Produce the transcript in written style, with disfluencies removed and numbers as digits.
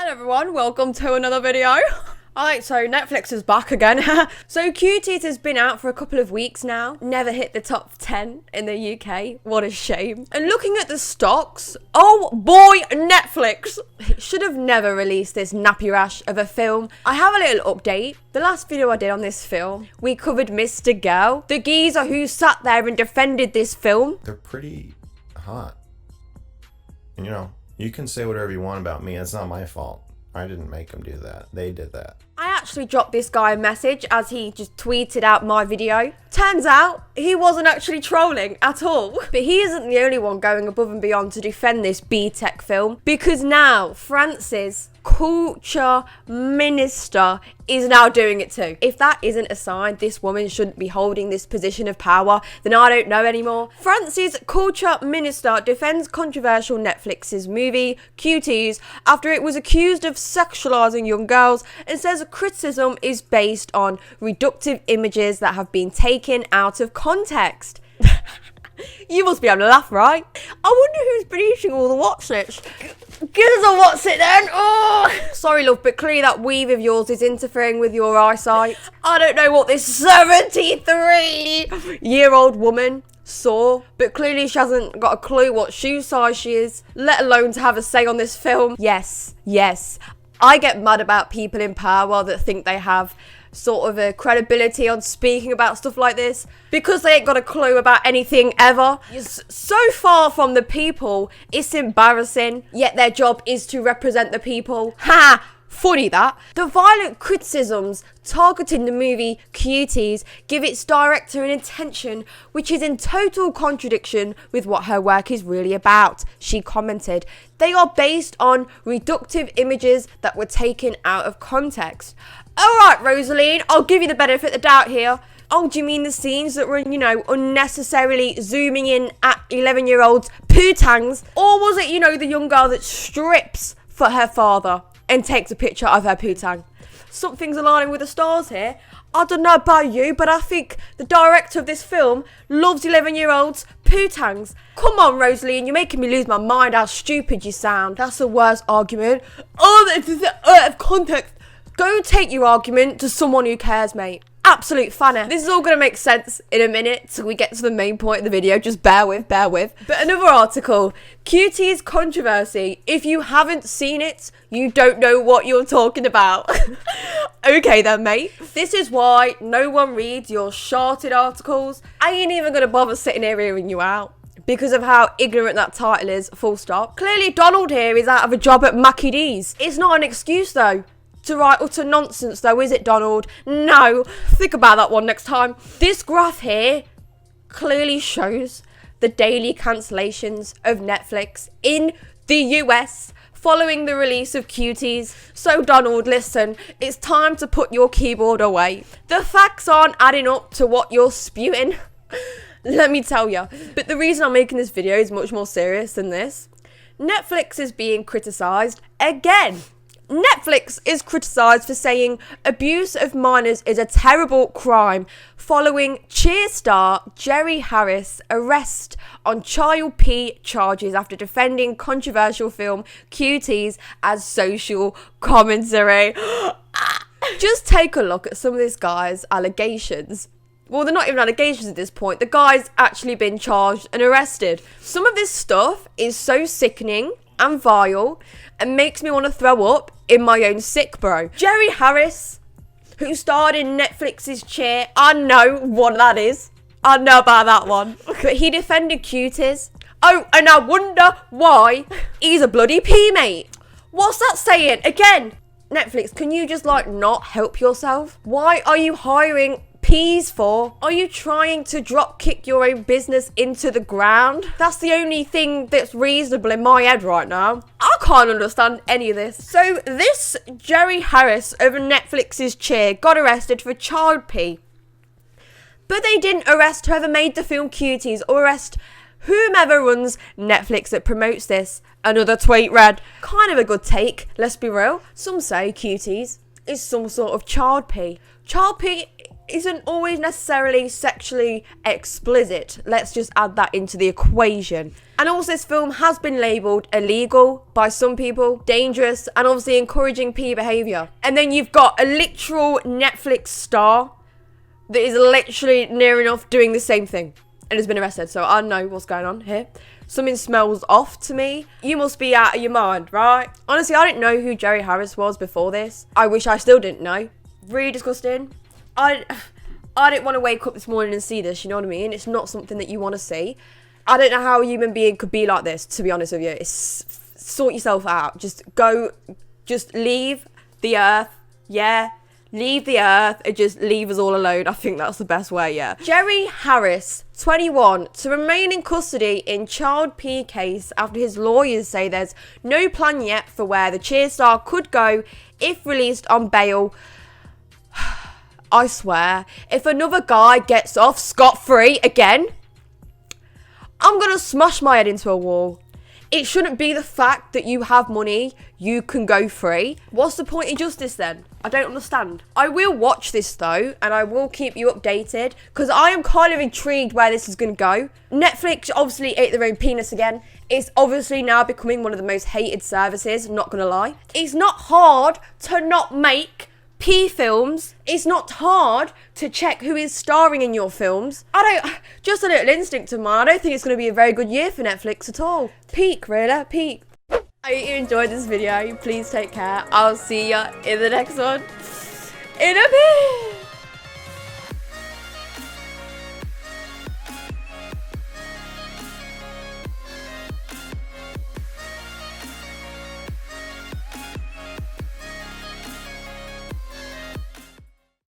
Hello everyone, welcome to another video. Alright, so Netflix is back again. So Cuties has been out for a couple of weeks now. Never hit the top 10 in the UK. What a shame. And looking at the stocks, oh boy, Netflix should have never released this nappy rash of a film. I have a little update. The last video I did on this film, we covered Mr. Girl, the geezer who sat there and defended this film. They're pretty hot. And, you know, you can say whatever you want about me. It's not my fault. I didn't make them do that. They did that. I actually dropped this guy a message as he just tweeted out my video. Turns out he wasn't actually trolling at all. But he isn't the only one going above and beyond to defend this B-Tech film, because now France's culture minister is now doing it too. If that isn't a sign this woman shouldn't be holding this position of power, then I don't know anymore. France's culture minister defends controversial Netflix's movie Cuties after it was accused of sexualizing young girls, and says criticism is based on reductive images that have been taken out of context. You must be having a laugh, right? I wonder who's producing all the what's it. Give us a what's it then. Oh, sorry love, but clearly that weave of yours is interfering with your eyesight. I don't know what this 73-year-old woman saw, but clearly she hasn't got a clue what shoe size she is, let alone to have a say on this film. Yes, I get mad about people in power that think they have sort of a credibility on speaking about stuff like this, because they ain't got a clue about anything ever. It's so far from the people, it's embarrassing, yet their job is to represent the people. Ha! Funny that. The violent criticisms targeting the movie Cuties give its director an intention which is in total contradiction with what her work is really about, she commented. They are based on reductive images that were taken out of context. Alright, Rosaline, I'll give you the benefit of the doubt here. Oh, do you mean the scenes that were, you know, unnecessarily zooming in at 11-year-olds' pootangs? Or was it, you know, the young girl that strips for her father and takes a picture of her pootang? Something's aligning with the stars here. I don't know about you, but I think the director of this film loves 11-year-olds' pootangs. Come on, Rosaline, you're making me lose my mind how stupid you sound. That's the worst argument. Oh, this is out of context. Go take your argument to someone who cares, mate. Absolute fanner. This is all going to make sense in a minute till we get to the main point of the video. Just bear with. But another article, Cuties controversy. If you haven't seen it, you don't know what you're talking about. Okay then, mate. This is why no one reads your shorted articles. I ain't even going to bother sitting here hearing you out, because of how ignorant that title is, full stop. Clearly Donald here is out of a job at Mackie D's. It's not an excuse though to write utter nonsense though, is it, Donald? No. Think about that one next time. This graph here clearly shows the daily cancellations of Netflix in the US following the release of Cuties. So Donald, listen, it's time to put your keyboard away. The facts aren't adding up to what you're spewing. Let me tell you. But the reason I'm making this video is much more serious than this. Netflix is being criticised again. Netflix is criticised for saying abuse of minors is a terrible crime following Cheer star Jerry Harris' arrest on Child P charges after defending controversial film Cuties as social commentary. Just take a look at some of this guy's allegations. Well, they're not even allegations at this point. The guy's actually been charged and arrested. Some of this stuff is so sickening and vile and makes me want to throw up in my own sick, bro. Jerry Harris, who starred in Netflix's Cheer, I know what that is. I know about that one. But he defended Cuties. Oh, and I wonder why he's a bloody P, mate. What's that saying? Again, Netflix, can you just like not help yourself? Why are you hiring P's for? Are you trying to drop kick your own business into the ground? That's the only thing that's reasonable in my head right now. I can't understand any of this. So this Jerry Harris of Netflix's Cheer got arrested for child P. But they didn't arrest whoever made the film Cuties or arrest whomever runs Netflix that promotes this. Another tweet read, kind of a good take, let's be real. Some say Cuties is some sort of child pee. Child pee isn't always necessarily sexually explicit. Let's just add that into the equation. And also this film has been labelled illegal by some people, dangerous, and obviously encouraging peer behaviour. And then you've got a literal Netflix star that is literally near enough doing the same thing and has been arrested. So I know what's going on here. Something smells off to me. You must be out of your mind, right? Honestly, I didn't know who Jerry Harris was before this. I wish I still didn't know. Really disgusting. I didn't want to wake up this morning and see this, you know what I mean? It's not something that you want to see. I don't know how a human being could be like this, to be honest with you. Sort yourself out. Just leave the earth, yeah? Leave the earth and just leave us all alone. I think that's the best way, yeah. Jerry Harris, 21, to remain in custody in child pee case after his lawyers say there's no plan yet for where the cheer star could go if released on bail. I swear, if another guy gets off scot-free again, I'm gonna smash my head into a wall. It shouldn't be the fact that you have money, you can go free. What's the point of justice then? I don't understand. I will watch this though, and I will keep you updated, because I am kind of intrigued where this is going to go. Netflix obviously ate their own penis again. It's obviously now becoming one of the most hated services, not going to lie. It's not hard to not make P films. It's not hard to check who is starring in your films. Just a little instinct of mine, I don't think it's going to be a very good year for Netflix at all. Peak, really, peak. I hope you enjoyed this video. Please take care. I'll see ya in the next one. In a bit.